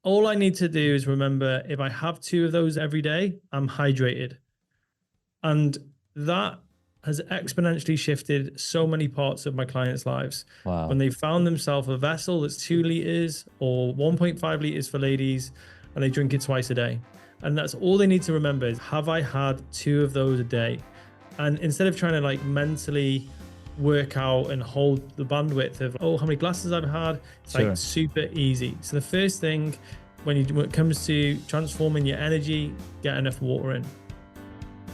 all I need to do is remember, if I have two of those every day, I'm hydrated. And that has exponentially shifted so many parts of my clients' lives. Wow. When they found themselves a vessel that's 2 liters or 1.5 liters for ladies, and they drink it twice a day. And that's all they need to remember is, have I had two of those a day? And instead of trying to like mentally work out and hold the bandwidth of, oh, how many glasses I've had, it's Sure. like super easy. So the first thing when it comes to transforming your energy, get enough water in.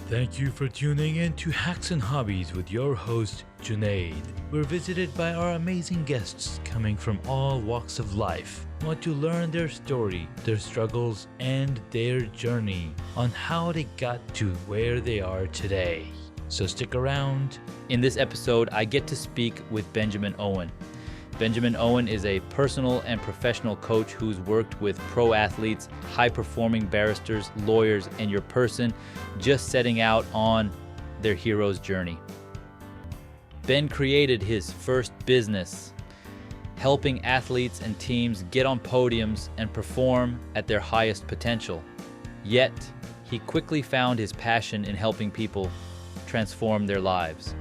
Thank you for tuning in to Hacks and Hobbies with your host, Junaid. We're visited by our amazing guests coming from all walks of life. Want to learn their story, their struggles, and their journey on how they got to where they are today. So stick around. In this episode, I get to speak with Benjamin Owen. Benjamin Owen is a personal and professional coach who's worked with pro athletes, high-performing barristers, lawyers, and your person just setting out on their hero's journey. Ben created his first business, helping athletes and teams get on podiums and perform at their highest potential. Yet, he quickly found his passion in helping people transform their lives.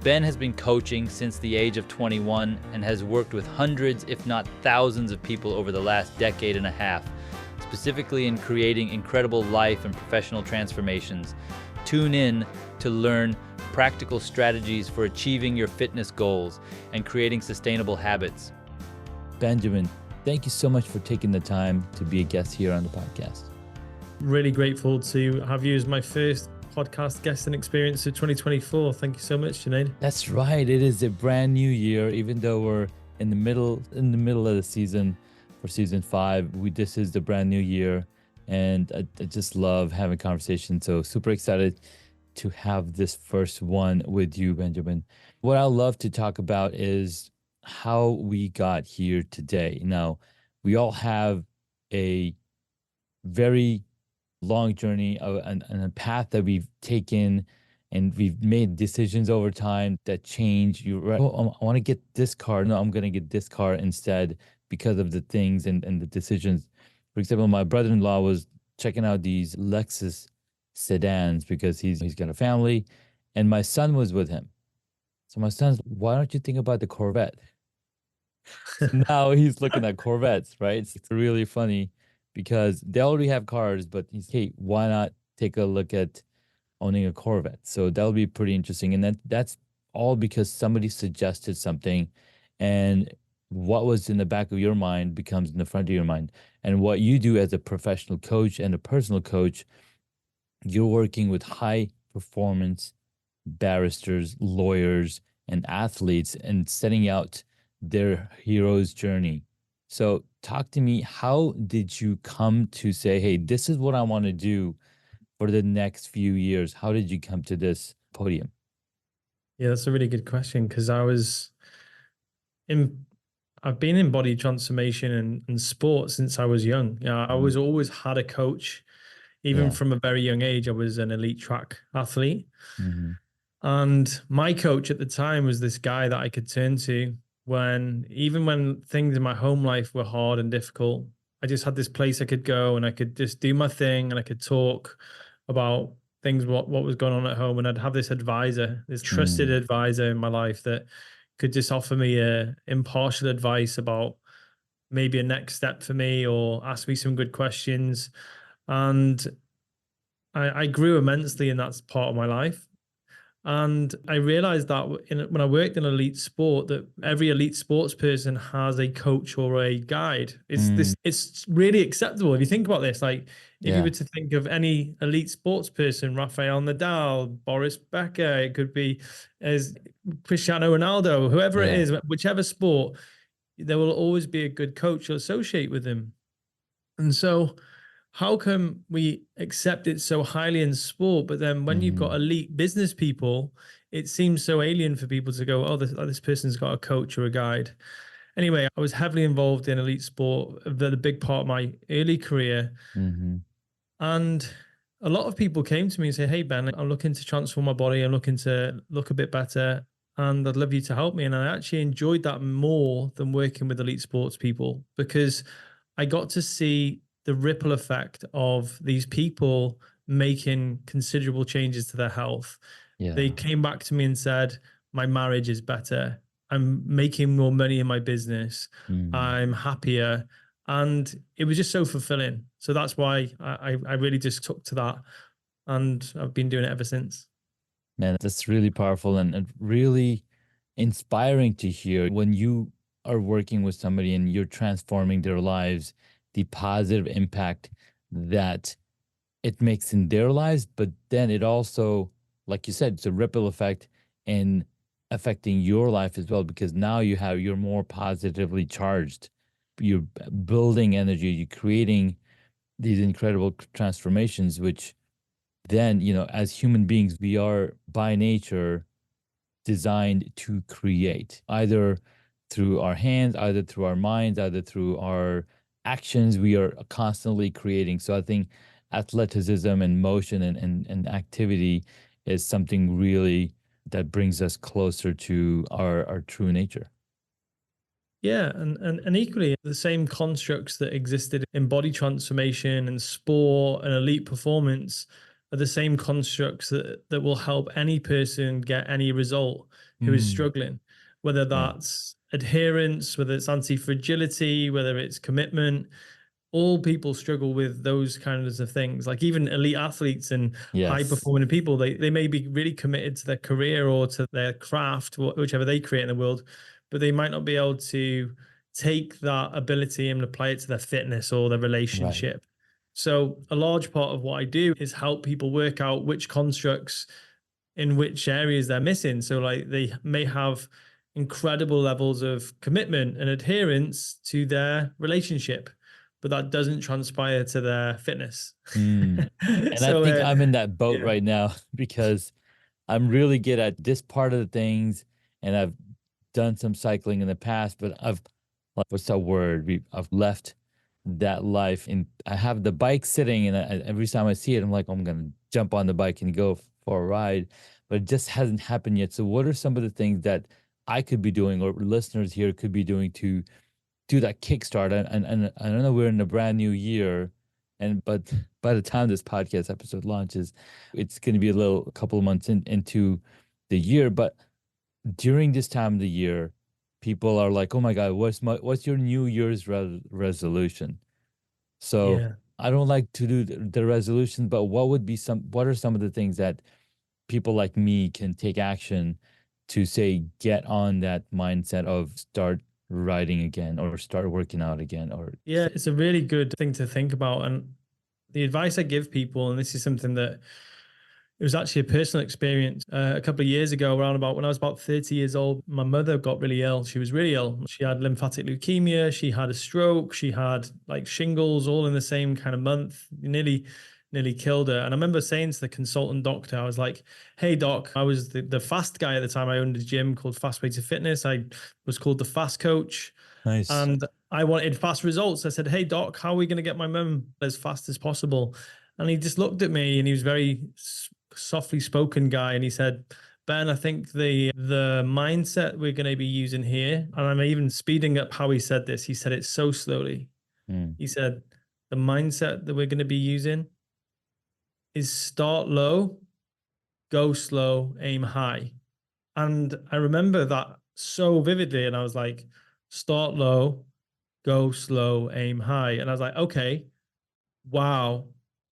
Ben has been coaching since the age of 21 and has worked with hundreds, if not thousands of people over the last decade and a half, specifically in creating incredible life and professional transformations. Tune in to learn practical strategies for achieving your fitness goals and creating sustainable habits. Benjamin, thank you so much for taking the time to be a guest here on the podcast. Really grateful to have you as my first podcast guest and experience of 2024. Thank you so much, Junaid. That's right. It is a brand new year, even though we're in the middle of the season for season 5. This is the brand new year, and I just love having conversations. So super excited to have this first one with you, Benjamin. What I love to talk about is how we got here today. Now, we all have a very long journey and a path that we've taken, and we've made decisions over time that change. You're right. Oh, I want to get this car. No, I'm going to get this car instead because of the things and the decisions. For example, my brother-in-law was checking out these Lexus sedans because he's got a family, and my son was with him. So my son's, why don't you think about the Corvette? Now he's looking at Corvettes, right? It's really funny because they already have cars, but he's, hey, why not take a look at owning a Corvette? So that'll be pretty interesting. And that's all because somebody suggested something, and what was in the back of your mind becomes in the front of your mind. And what you do as a professional coach and a personal coach, you're working with high performance barristers, lawyers, and athletes and setting out their hero's journey. So talk to me, how did you come to say, hey, this is what I want to do for the next few years? How did you come to this podium? Yeah, that's a really good question, because I've been in body transformation and sport since I was young. I was always had a coach. Even from a very young age, I was an elite track athlete. Mm-hmm. And my coach at the time was this guy that I could turn to even when things in my home life were hard and difficult. I just had this place I could go, and I could just do my thing, and I could talk about things, what was going on at home. And I'd have this advisor, this trusted advisor in my life that could just offer me impartial advice about maybe a next step for me, or ask me some good questions. And I grew immensely in that part of my life. And I realized that when I worked in elite sport, that every elite sports person has a coach or a guide. It's really acceptable. If you think about this, like if you were to think of any elite sports person, Rafael Nadal, Boris Becker, it could be as Cristiano Ronaldo, whoever it is, whichever sport, there will always be a good coach to associate with him. And so how come we accept it so highly in sport, but then when you've got elite business people, it seems so alien for people to go, oh, this person's got a coach or a guide. Anyway, I was heavily involved in elite sport, the big part of my early career. And a lot of people came to me and say, hey, Ben, I'm looking to transform my body. I'm looking to look a bit better, and I'd love you to help me. And I actually enjoyed that more than working with elite sports people, because I got to see the ripple effect of these people making considerable changes to their health. They Yeah. came back to me and said, my marriage is better. I'm making more money in my business. Mm. I'm happier. And it was just so fulfilling. So that's why I really just took to that. And I've been doing it ever since. Man, that's really powerful and really inspiring to hear when you are working with somebody and you're transforming their lives, the positive impact that it makes in their lives, but then it also, like you said, it's a ripple effect in affecting your life as well, because now you're more positively charged. You're building energy, you're creating these incredible transformations, which then, as human beings, we are by nature designed to create, either through our hands, either through our minds, either through our actions. We are constantly creating. So I think athleticism and motion and activity is something really that brings us closer to our true nature. Yeah, and equally, the same constructs that existed in body transformation and sport and elite performance are the same constructs that will help any person get any result who is Mm, struggling, whether yeah. that's adherence, whether it's anti-fragility, whether it's commitment. All people struggle with those kinds of things. Like even elite athletes and high Yes. performing people, they may be really committed to their career or to their craft, whichever they create in the world, but they might not be able to take that ability and apply it to their fitness or their Right. relationship. So a large part of what I do is help people work out which constructs in which areas they're missing. So like they may have incredible levels of commitment and adherence to their relationship, but that doesn't transpire to their fitness. Mm. And I So think I'm in that boat yeah, right now because I'm really good at this part of the things, and I've done some cycling in the past, but I've, like, what's that word? I've left that life, and I have the bike sitting, and every time I see it, I'm like, I'm gonna jump on the bike and go for a ride, but it just hasn't happened yet. So, what are some of the things that I could be doing, or listeners here could be doing to do that kickstart? And I don't know, we're in a brand new year, and but by the time this podcast episode launches, it's going to be a couple of months into the year. But during this time of the year, people are like, "Oh my God, what's your New Year's resolution?" So yeah. I don't like to do the resolutions, but what are some of the things that people like me can take action to, say, get on that mindset of start writing again or start working out again, or Yeah, it's a really good thing to think about. And the advice I give people, and this is something that it was actually a personal experience a couple of years ago, around about when I was about 30 years old. My mother got really ill. She was really ill. She had lymphatic leukemia. She had a stroke. She had like shingles all in the same kind of month, nearly killed her. And I remember saying to the consultant doctor, I was like, hey, doc, I was the fast guy at the time. I owned a gym called Fast Way to Fitness. I was called the fast coach. nice. And I wanted fast results. I said, hey, doc, how are we going to get my mum as fast as possible? And he just looked at me and he was very softly spoken guy. And he said, Ben, I think the mindset we're going to be using here, and I'm even speeding up how he said this. He said it so slowly. Mm, He said, the mindset that we're going to be using is start low, go slow, aim high. And I remember that so vividly. And I was like, start low, go slow, aim high. And I was like, okay, wow.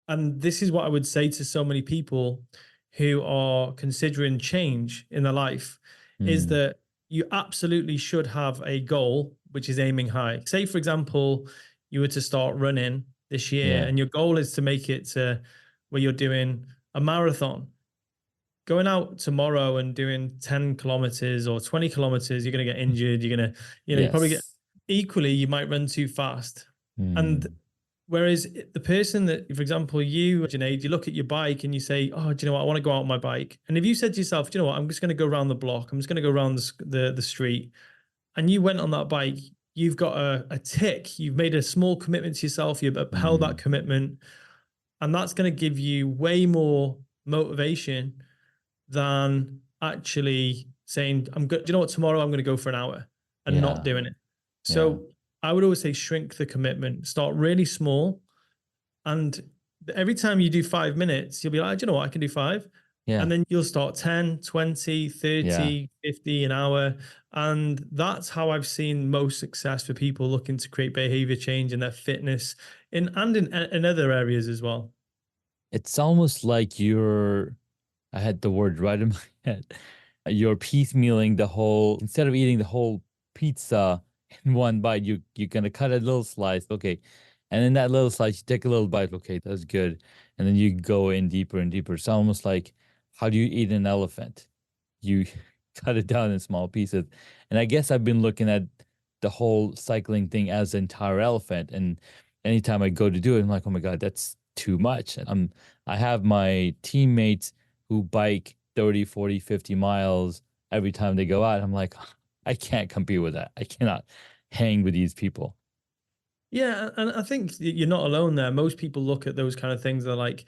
And this is what I would say to so many people who are considering change in their life, is mm, that you absolutely should have a goal, which is aiming high. Say, for example, you were to start running this year yeah. and your goal is to make it to where you're doing a marathon. Going out tomorrow and doing 10 kilometers or 20 kilometers, you're going to get injured. You're going to, you probably get, Yes. equally, you might run too fast. And Mm, whereas the person that, for example, you, Junaid, you look at your bike and you say, oh, do you know what? I want to go out on my bike. And if you said to yourself, do you know what? I'm just going to go around the block. I'm just going to go around the street. And you went on that bike, you've got a tick. You've made a small commitment to yourself. You've upheld that mm, commitment. And that's going to give you way more motivation than actually saying, I'm good. Do you know what? Tomorrow I'm going to go for an hour and not yeah. doing it. Yeah. So I would always say shrink the commitment, start really small. And every time you do 5 minutes, you'll be like, do you know what? I can do five. Yeah. And then you'll start 10, 20, Yeah. 30, 50 an hour. And that's how I've seen most success for people looking to create behavior change in their fitness in other areas as well. It's almost like I had the word right in my head. You're piecemealing the whole, instead of eating the whole pizza in one bite, you're gonna cut a little slice, okay. And in that little slice, you take a little bite, okay, that's good. And then you go in deeper and deeper. It's almost like, how do you eat an elephant? You cut it down in small pieces. And I guess I've been looking at the whole cycling thing as an entire elephant. And anytime I go to do it, I'm like, oh my God, that's too much. I have my teammates who bike 30, 40, 50 miles every time they go out. I'm like, I can't compete with that. I cannot hang with these people. Yeah, and I think you're not alone there. Most people look at those kind of things. They're like,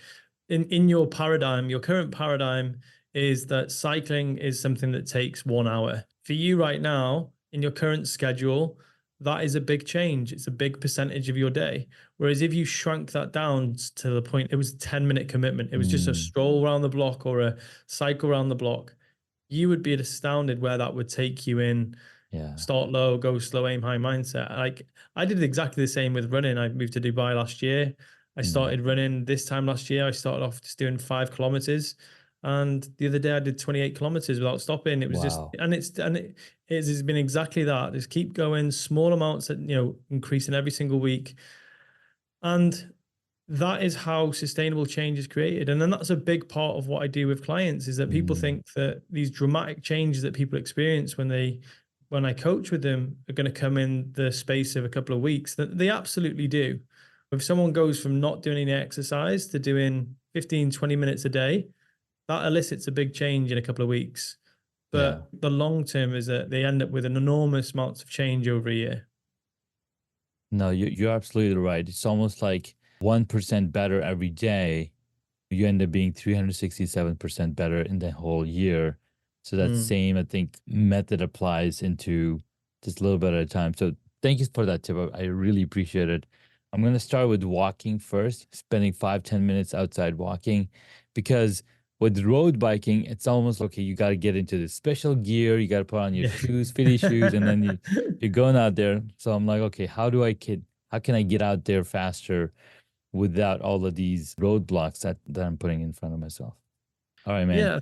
in your paradigm, your current paradigm is that cycling is something that takes 1 hour. For you right now, in your current schedule, that is a big change. It's a big percentage of your day. Whereas if you shrunk that down to the point, it was a 10-minute commitment, it was just a Mm, stroll around the block or a cycle around the block, you would be astounded where that would take you in yeah. start low, go slow, aim high mindset. Like I did exactly the same with running. I moved to Dubai last year. I Mm, started running this time last year. I started off just doing 5 kilometers. And the other day I did 28 kilometers without stopping. It was just, wow. it's been exactly that. Just keep going, small amounts that, increasing every single week. And that is how sustainable change is created. And then that's a big part of what I do with clients is that people Mm, think that these dramatic changes that people experience when I coach with them are going to come in the space of a couple of weeks. That they absolutely do. If someone goes from not doing any exercise to doing 15, 20 minutes a day, that elicits a big change in a couple of weeks. yeah. But the long term is that they end up with an enormous amounts of change over a year. No, you're absolutely right. It's almost like 1% better every day. You end up being 367% better in the whole year. So that Mm. same, I think, method applies into just a little bit at a time. So thank you for that tip. I really appreciate it. I'm going to start with walking first, spending 5, 10 minutes outside walking, because with road biking, it's almost okay. You got to get into this special gear. You got to put on your Yeah. shoes, fitty shoes, and then you're going out there. So I'm like, okay, how can I get out there faster without all of these roadblocks that I'm putting in front of myself? All right, man. Yeah,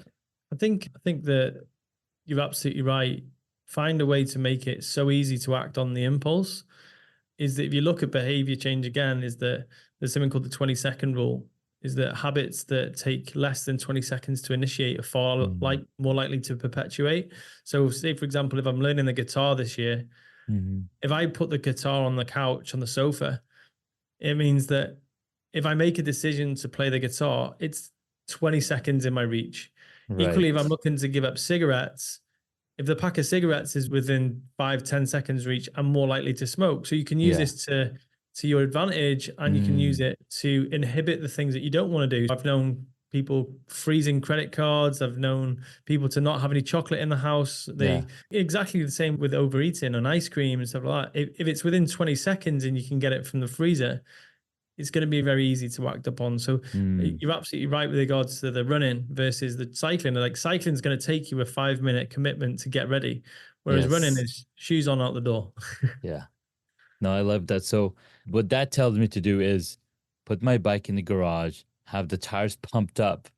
I think that you're absolutely right. Find a way to make it so easy to act on the impulse. Is that if you look at behavior change again, is that there's something called the 20-second rule. Is that habits that take less than 20 seconds to initiate are far Mm, more likely to perpetuate. So, say for example, if I'm learning the guitar this year, mhm. if I put the guitar on the couch on the sofa, it means that if I make a decision to play the guitar, it's 20 seconds in my reach. Equally, if I'm Right. looking to give up cigarettes, if the pack of cigarettes is within 5, 10 seconds reach, I'm more likely to smoke. So you can use Yeah. this to your advantage, and you can use Mm, it to inhibit the things that you don't want to do. I've known people freezing credit cards. I've known people to not have any chocolate in the house. yeah. They exactly the same with overeating and ice cream and stuff like that. If it's within 20 seconds and you can get it from the freezer, it's going to be very easy to act upon. So Mm, you're absolutely right with regards to the running versus the cycling. Like cycling is going to take you a 5 minute commitment to get ready, whereas running yes. is shoes on out the door. Yeah. No, I love that. So what that tells me to do is put my bike in the garage, have the tires pumped up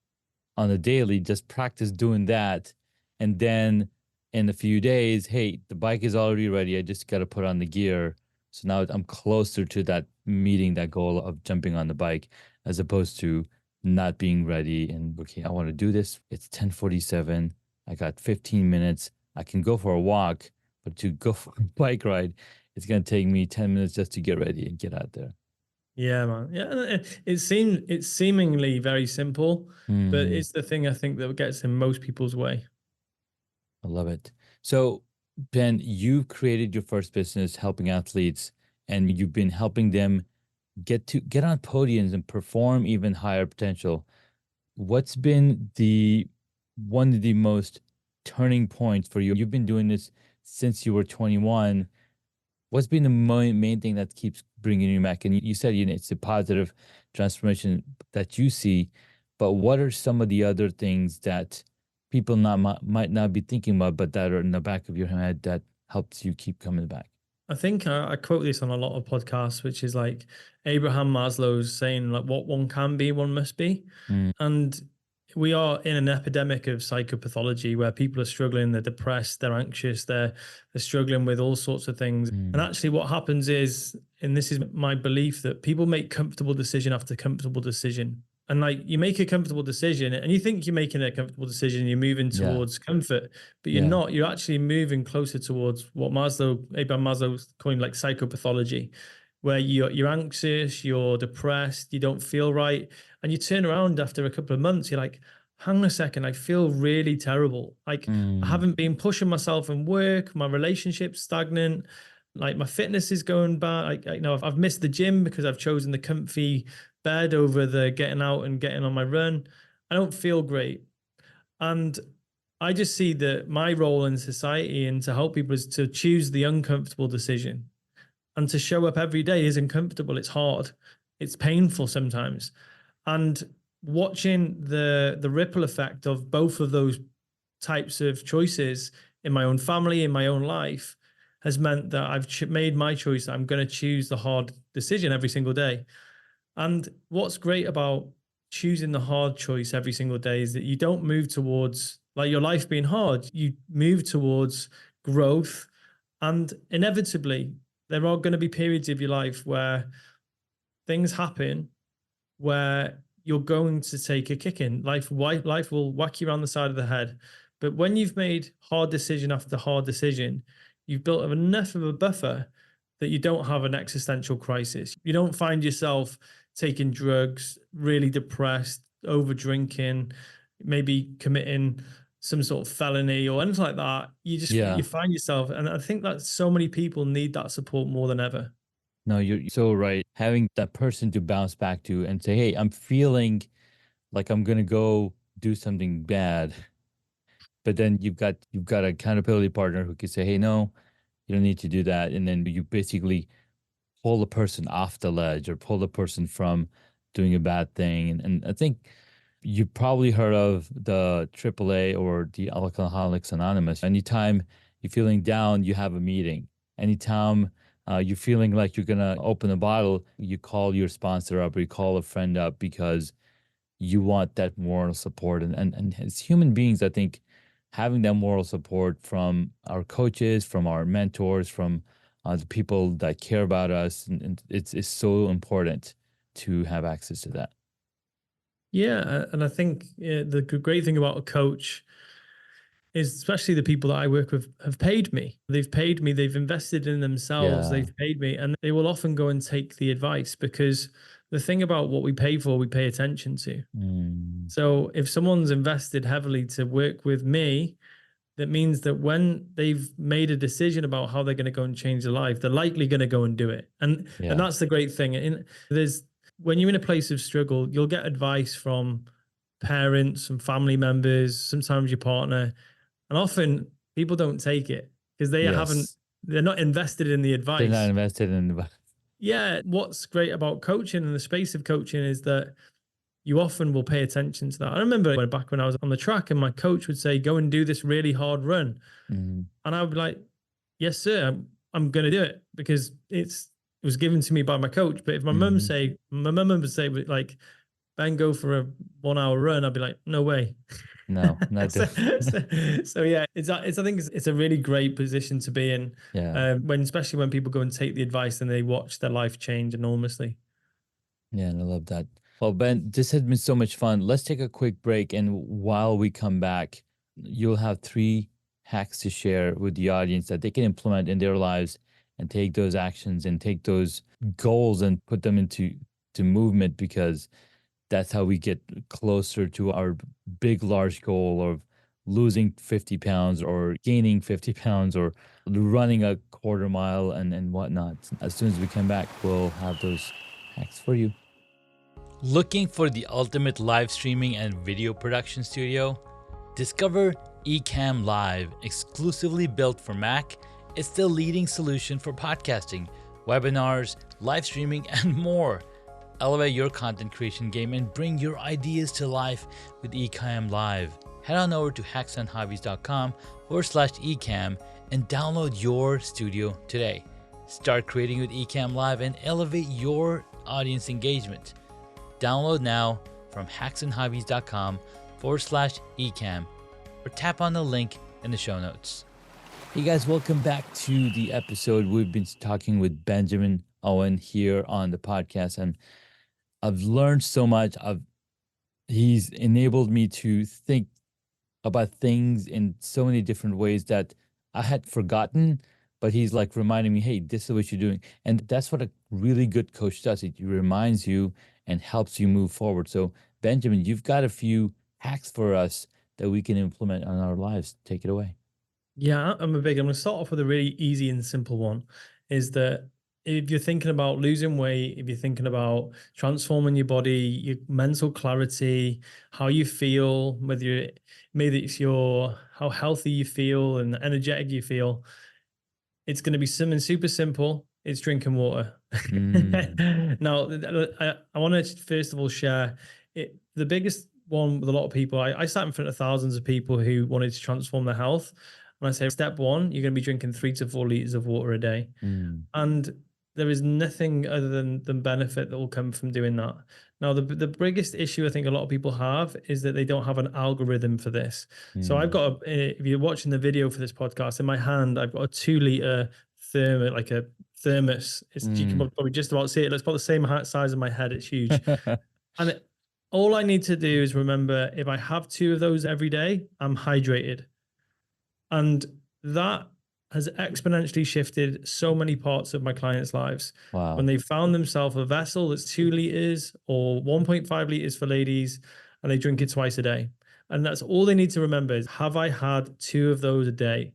on a daily, just practice doing that. And then in a few days, hey, the bike is already ready. I just got to put on the gear. So now I'm closer to that meeting that goal of jumping on the bike as opposed to not being ready and okay, I want to do this. It's 10:47. I got 15 minutes. I can go for a walk, but to go for a bike ride, it's going to take me 10 minutes just to get ready and get out there. Yeah, man. Yeah, and it's seemingly very simple, but Hmm. it's the thing I think that gets in most people's way. I love it. So, Ben, you created your first business helping athletes, and you've been helping them get on podiums and perform even higher potential. What's been the one of the most turning points for you? You've been doing this since you were 21. What's been the main thing that keeps bringing you back? And you said, it's a positive transformation that you see, but what are some of the other things that people might not be thinking about, but that are in the back of your head that helps you keep coming back? I think I quote this on a lot of podcasts, which is like Abraham Maslow's saying, like, what one can be, one must be. Mm, And we are in an epidemic of psychopathology where people are struggling, they're depressed, they're anxious, they're struggling with all sorts of things. And mm, actually what happens is, and this is my belief, that people make comfortable decision after comfortable decision. And like you make a comfortable decision and you think you're making a comfortable decision, you're moving yeah, towards comfort, but you're yeah. not. You're actually moving closer towards what Abraham Maslow's calling like psychopathology, where you're anxious, you're depressed, you don't feel right. And you turn around after a couple of months, you're like, hang on a second, I feel really terrible. Like I Mm, haven't been pushing myself in work, my relationship's stagnant, like my fitness is going bad. I've missed the gym because I've chosen the comfy bed over the getting out and getting on my run. I don't feel great. And I just see that my role in society and to help people is to choose the uncomfortable decision and to show up every day is uncomfortable. It's hard. It's painful sometimes. And watching the ripple effect of both of those types of choices in my own family, in my own life, has meant that I've made my choice. I'm going to choose the hard decision every single day. And what's great about choosing the hard choice every single day is that you don't move towards like your life being hard. You move towards growth. And inevitably, there are going to be periods of your life where things happen where you're going to take a kicking. Life will whack you around the side of the head. But when you've made hard decision after hard decision, you've built enough of a buffer that you don't have an existential crisis. You don't find yourself taking drugs, really depressed, over drinking, maybe committing some sort of felony or anything like that. yeah. You find yourself, and I think that so many people need that support more than ever. No, you're so right. Having that person to bounce back to and say, hey, I'm feeling like I'm gonna go do something bad. But then you've got an accountability partner who can say, hey, no, you don't need to do that. And then you basically pull the person off the ledge or pull the person from doing a bad thing. And I think you probably heard of the AAA or the Alcoholics Anonymous. Anytime you're feeling down, you have a meeting. Anytime you're feeling like you're gonna open a bottle, you call your sponsor up or you call a friend up because you want that moral support. And as human beings, I think having that moral support from our coaches, from our mentors, from the people that care about us, and it's so important to have access to that. Yeah, and I think the great thing about a coach is, especially the people that I work with, have paid me. They've paid me. They've invested in themselves. Yeah. They've paid me, and they will often go and take the advice because the thing about what we pay for, we pay attention to. Mm, So if someone's invested heavily to work with me, that means that when they've made a decision about how they're going to go and change their life, they're likely going to go and do it. And yeah. that's the great thing. When you're in a place of struggle, you'll get advice from parents and family members, sometimes your partner, and often people don't take it because Yes. they're not invested in the They're advice. not invested in the. Yeah, what's great about coaching and the space of coaching is that you often will pay attention to that. I remember back when I was on the track and my coach would say, go and do this really hard run. Mm, And I would be like, yes, sir, I'm going to do it because it was given to me by my coach. But if my mum would say like, Ben, go for a 1 hour run, I'd be like, no way. no, not so, doing. so yeah, I think it's a really great position to be in. Yeah. Especially when people go and take the advice and they watch their life change enormously. Yeah, and I love that. Well, Ben, this has been so much fun. Let's take a quick break. And while we come back, you'll have 3 hacks to share with the audience that they can implement in their lives and take those actions and take those goals and put them into movement, because that's how we get closer to our big, large goal of losing 50 pounds or gaining 50 pounds or running a quarter mile and whatnot. As soon as we come back, we'll have those hacks for you. Looking for the ultimate live streaming and video production studio? Discover Ecamm Live, exclusively built for Mac It's the leading solution for podcasting, webinars, live streaming, and more. Elevate your content creation game and bring your ideas to life with Ecamm Live. Head on over to hacksandhobbies.com/Ecamm and download your studio today. Start creating with Ecamm Live and elevate your audience engagement. Download now from hacksandhobbies.com/Ecamm or tap on the link in the show notes. Hey guys, welcome back to the episode. We've been talking with Benjamin Owen here on the podcast, and I've learned so much. He's enabled me to think about things in so many different ways that I had forgotten, but he's like reminding me, hey, this is what you're doing. And that's what a really good coach does. It reminds you and helps you move forward. So Benjamin, you've got a few hacks for us that we can implement on our lives. Take it away. Yeah, I'm going to start off with a really easy and simple one, is that if you're thinking about losing weight, if you're thinking about transforming your body, your mental clarity, how you feel, maybe it's how healthy you feel and energetic you feel, it's going to be something super simple. It's drinking water. Now, I want to first of all share it. The biggest one with a lot of people, I sat in front of thousands of people who wanted to transform their health. And I say, step one, you're going to be drinking 3 to 4 liters of water a day. And there is nothing other than benefit that will come from doing that. Now, the biggest issue I think a lot of people have is that they don't have an algorithm for this. So I've got, if you're watching the video for this podcast, in my hand, I've got a 2-liter thermos. You can probably just about see it. It's about the same size as my head. It's huge. And all I need to do is remember, if I have 2 of those every day, I'm hydrated. And that has exponentially shifted so many parts of my clients' lives. Wow. When they found themselves a vessel that's 2 liters or 1.5 liters for ladies, and they drink it twice a day. And that's all they need to remember is, have I had 2 of those a day?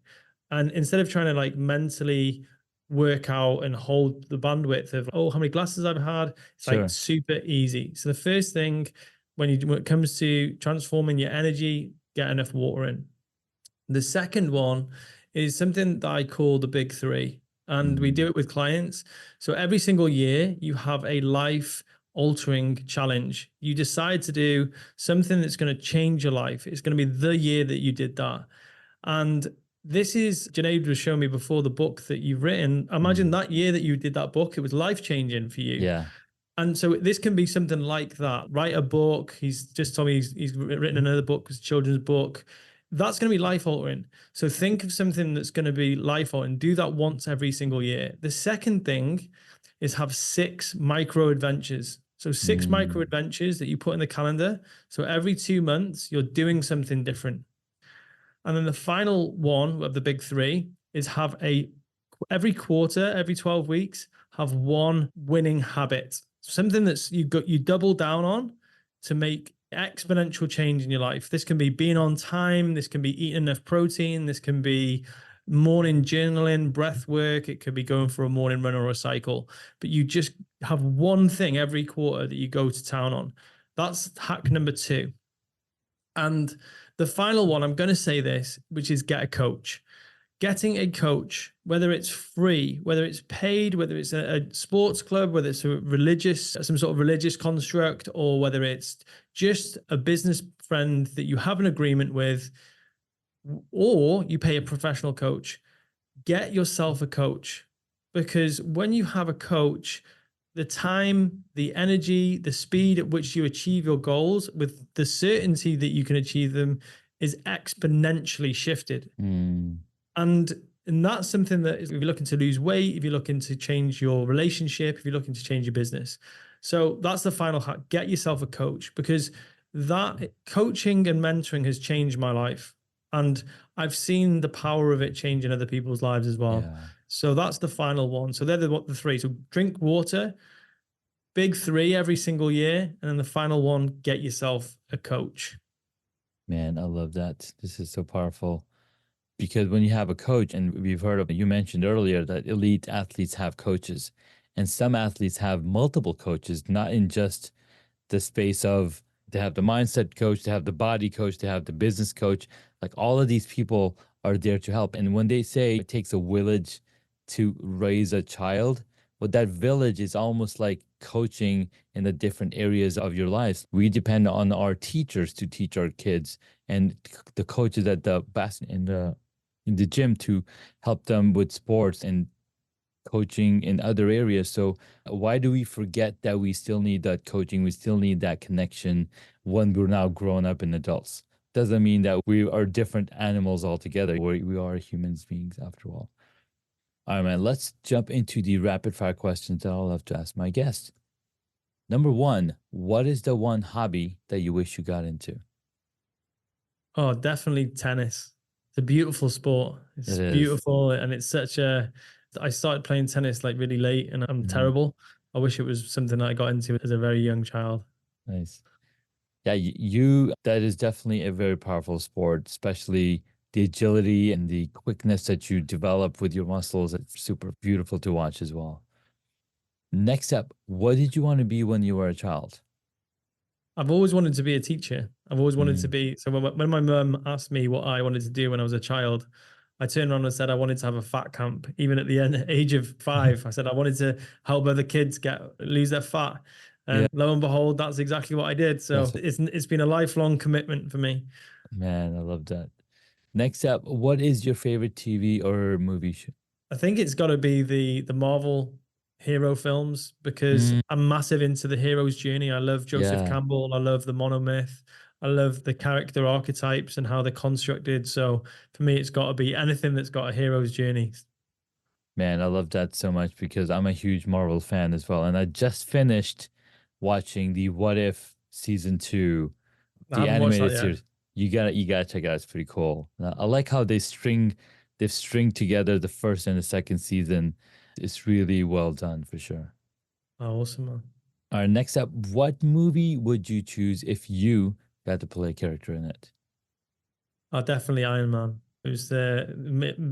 And instead of trying to like mentally work out and hold the bandwidth of, oh, how many glasses I've had, it's like super easy. So the first thing when it comes to transforming your energy, get enough water in. The second one is something that I call the big 3, and we do it with clients. So every single year you have a life altering challenge. You decide to do something that's going to change your life. It's going to be the year that you did that. And this is, Junaid was showing me before, the book that you've written. Imagine that year that you did that book, it was life changing for you. Yeah. And so this can be something like that. Write a book. He's just told me he's written another book, his children's book. That's going to be life altering. So think of something that's going to be life altering. Do that once every single year. The second thing is have 6 micro adventures. So 6 micro adventures that you put in the calendar. So every 2 months, you're doing something different. And then the final one of the big 3 is have every quarter, every 12 weeks, have one winning habit. Something that's you double down on to make exponential change in your life. This can be being on time. This can be eating enough protein. This can be morning journaling, breath work. It could be going for a morning run or a cycle. But you just have one thing every quarter that you go to town on. That's hack number 2. And the final one, I'm going to say this, which is get a coach. Getting a coach, whether it's free, whether it's paid, whether it's a sports club, whether it's some sort of religious construct, or whether it's just a business friend that you have an agreement with, or you pay a professional coach, get yourself a coach. Because when you have a coach, the time, the energy, the speed at which you achieve your goals with the certainty that you can achieve them is exponentially shifted. And that's something that if you're looking to lose weight, if you're looking to change your relationship, if you're looking to change your business. So that's the final hack. Get yourself a coach, because that coaching and mentoring has changed my life. And I've seen the power of it changing other people's lives as well. Yeah. So that's the final one. So they're the 3. So drink water, big 3 every single year. And then the final one, get yourself a coach. Man, I love that. This is so powerful. Because when you have a coach, and we've heard of, you mentioned earlier that elite athletes have coaches, and some athletes have multiple coaches, not in just the space of they have the mindset coach, they have the body coach, they have the business coach. Like all of these people are there to help. And when they say it takes a village to raise a child, well, that village is almost like coaching in the different areas of your lives. We depend on our teachers to teach our kids, and the coaches at the in the gym to help them with sports and coaching in other areas. So why do we forget that we still need that coaching? We still need that connection when we're now grown up and adults. Doesn't mean that we are different animals altogether. We are human beings after all. All right, man, let's jump into the rapid fire questions that I'll have to ask my guest. Number one, what is the one hobby that you wish you got into? Oh, definitely tennis. It's a beautiful sport. It's It is. beautiful, and it's such a. I started playing tennis like really late, and I'm Mhm. terrible. I wish it was something that I got into as a very young child. Nice. Yeah, that is definitely a very powerful sport, especially the agility and the quickness that you develop with your muscles. It's super beautiful to watch as well. Next up, what did you want to be when you were a child? I've always wanted to be a teacher. I've always wanted to Mm. be. So when my mum asked me what I wanted to do when I was a child, I turned around and said I wanted to have a fat camp. Even at the age of 5, I said I wanted to help other kids lose their fat. Yeah, And lo and behold, that's exactly what I did. So that's what, it's been a lifelong commitment for me. man, I love that. Next up, what is your favorite TV or movie show? I think it's got to be the Marvel hero films because Mm, I'm massive into the hero's journey. I love Joseph yeah, Campbell. I love the monomyth. I love the character archetypes and how they're constructed. So for me, it's got to be anything that's got a hero's journey. man, I love that so much because I'm a huge Marvel fan as well. And I just finished watching the What If season 2, I the haven't watched that animated yet. series. You gotta check it out. It's pretty cool. I like how they've stringed together the first and the second season. It's really well done for sure. Oh, awesome, man. All right, next up, what movie would you choose if you got to play a character in it? Oh, definitely Iron Man. It was the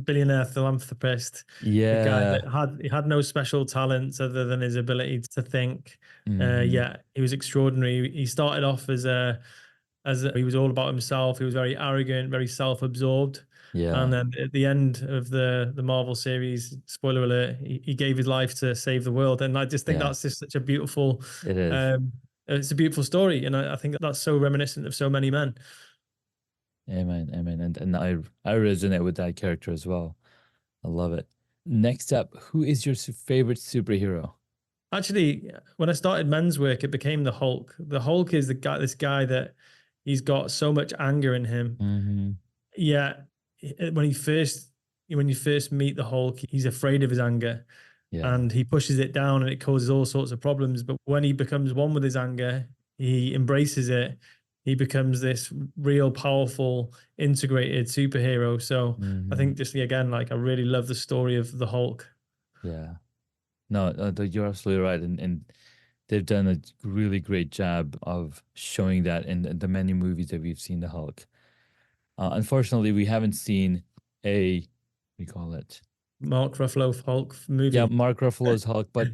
billionaire philanthropist, the guy Yeah. that had no special talents other than his ability to think. Hmm. Yeah, he was extraordinary. He started off he was all about himself. He was very arrogant, very self-absorbed. And Yeah. then at the end of the Marvel series, spoiler alert, he gave his life to save the world. And I just think Yeah. that's just such a beautiful, It is. um, it's a beautiful story. And I think that's so reminiscent of so many men. Amen. Amen. And I resonate with that character as well. I love it. Next up, who is your favorite superhero? Actually, when I started men's work, it became the Hulk. The Hulk is this guy that he's got so much anger in him. Hmm. Yeah, when you first meet the Hulk, he's afraid of his anger Yeah. and he pushes it down and it causes all sorts of problems. But when he becomes one with his anger, he embraces it. He becomes this real powerful, integrated superhero. So I Hmm. think just again, like I really love the story of the Hulk. Yeah. No, you're absolutely right. And they've done a really great job of showing that in the many movies that we've seen the Hulk. Unfortunately, we haven't seen we call it, Mark Ruffalo Hulk yeah, movie. Mark Ruffalo's Hulk, but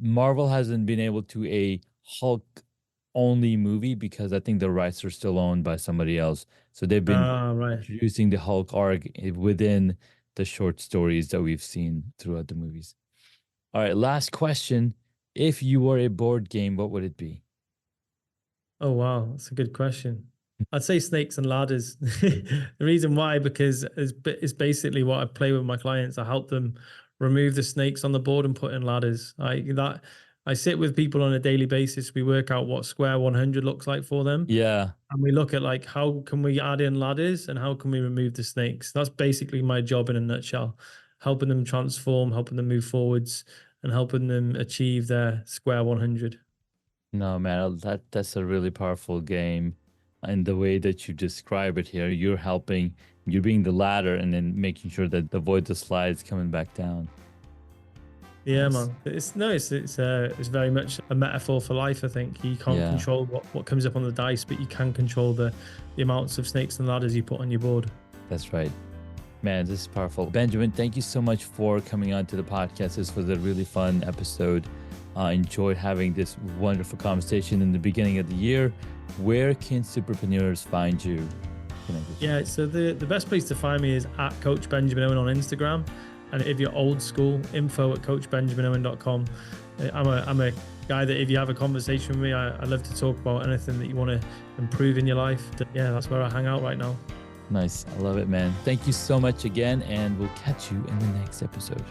Marvel hasn't been able to a Hulk only movie because I think the rights are still owned by somebody else. So they've been Ah, right. introducing the Hulk arc within the short stories that we've seen throughout the movies. All right, last question. If you were a board game, what would it be? Oh wow, that's a good question. I'd say snakes and ladders. The reason why, because it's basically what I play with my clients. I help them remove the snakes on the board and put in ladders. I sit with people on a daily basis. We work out what square 100 looks like for them, Yeah, and we look at like how can we add in ladders and how can we remove the snakes. That's basically my job in a nutshell, helping them transform, helping them move forwards, and helping them achieve their square 100. no, man, that's a really powerful game. And the way that you describe it here, you're being the ladder and then making sure that the avoid the slides coming back down. Yeah, Nice. man. It's very much a metaphor for life. I think you can't Yeah, control what comes up on the dice, but you can control the amounts of snakes and ladders you put on your board. that's right. Man, this is powerful. Benjamin, thank you so much for coming on to the podcast. This was a really fun episode. I enjoyed having this wonderful conversation in the beginning of the year. Where can superpreneurs find you? connect with Yeah, so the best place to find me is at Coach Benjamin Owen on Instagram. And if you're old school, info@coachbenjaminowen.com. I'm a guy that if you have a conversation with me, I love to talk about anything that you want to improve in your life. Yeah, that's where I hang out right now. Nice. I love it, man. Thank you so much again, and we'll catch you in the next episode.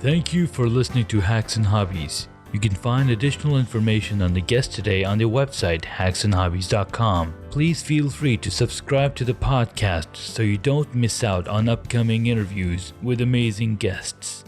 Thank you for listening to Hacks and Hobbies. You can find additional information on the guest today on their website, hacksandhobbies.com. Please feel free to subscribe to the podcast so you don't miss out on upcoming interviews with amazing guests.